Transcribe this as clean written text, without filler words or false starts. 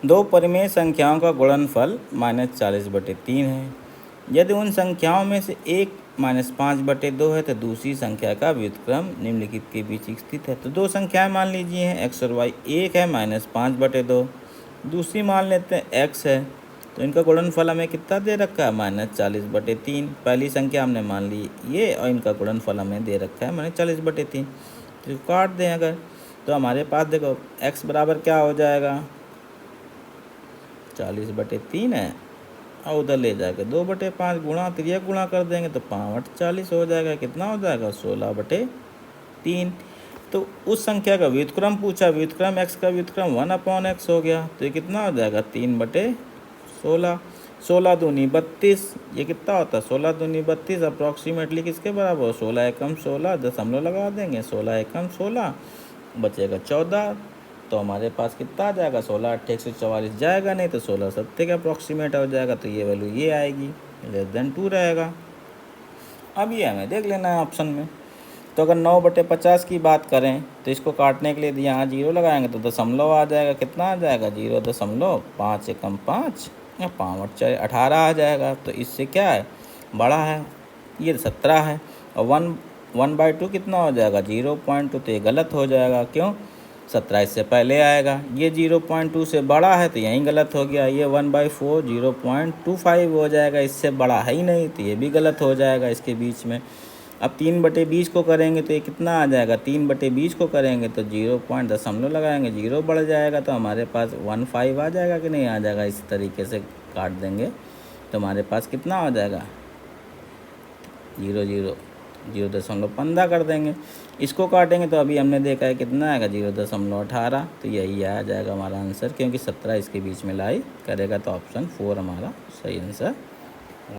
दो परिमेय संख्याओं का गुणनफल -40/3 है। यदि उन संख्याओं में से एक -5/2 है तो दूसरी संख्या का व्युत्क्रम निम्नलिखित के बीच स्थित है। तो दो संख्याएं मान लीजिए हैं x और y। एक है -5/2, दूसरी मान लेते हैं x है। तो इनका गुणनफल हमें कितना दे रखा है -40/3। पहली संख्या हमने मान ली ये, और इनका गुणनफल हमें दे रखा है -40/3। तो काट दें अगर, तो हमारे पास देखो x बराबर क्या हो जाएगा, 40/3 है, और उधर ले जाकर 2/5 गुणा त्रिया गुणा कर देंगे तो 5/40 हो जाएगा। कितना हो जाएगा, 16/3। तो उस संख्या का व्युत्क्रम पूछा, व्युत्क्रम x का व्युत्क्रम 1/x हो गया। तो ये कितना हो जाएगा, 3/16। 16 दूनी 32, ये कितना होता है 16 दूनी 32, अप्रॉक्सीमेटली किसके बराबर हो, 16 एकम 16, दशमलव लगा देंगे, 16 एकम 16, बचेगा 14। तो हमारे पास कितना आ जाएगा, 16 8 144 जाएगा नहीं, तो 16 70 का अप्रॉक्सीमेट हो जाएगा। तो ये वैल्यू ये आएगी, <2 रहेगा। अब ये हमें देख लेना है ऑप्शन में। तो अगर 9/50 की बात करें तो इसको काटने के लिए यहाँ 0 लगाएंगे तो दशमलव आ जाएगा। कितना आ जाएगा, 0.5 एकम 5 या 5/4 18 आ जाएगा। तो इससे क्या है, बड़ा है, ये 17 है। और 1/2 कितना हो जाएगा, 0.2। तो ये गलत हो जाएगा, क्यों, 17 इससे पहले आएगा। ये 0.2 से बड़ा है तो यहीं गलत हो गया। ये 1/4 0.25 हो जाएगा, इससे बड़ा है ही नहीं, तो ये भी गलत हो जाएगा इसके बीच में। अब 3/20 को करेंगे तो ये कितना आ जाएगा, 3/20 को करेंगे तो 0 दशमलव लगाएंगे, 0 बढ़ जाएगा, तो हमारे पास 15 आ जाएगा कि नहीं आ जाएगा। इस तरीके से काट देंगे तो हमारे पास कितना हो जाएगा, 0.15 कर देंगे। इसको काटेंगे तो अभी हमने देखा है कितना आएगा, 0.18। तो यही आ जाएगा हमारा आंसर, क्योंकि 17 इसके बीच में लाई करेगा। तो ऑप्शन 4 हमारा सही आंसर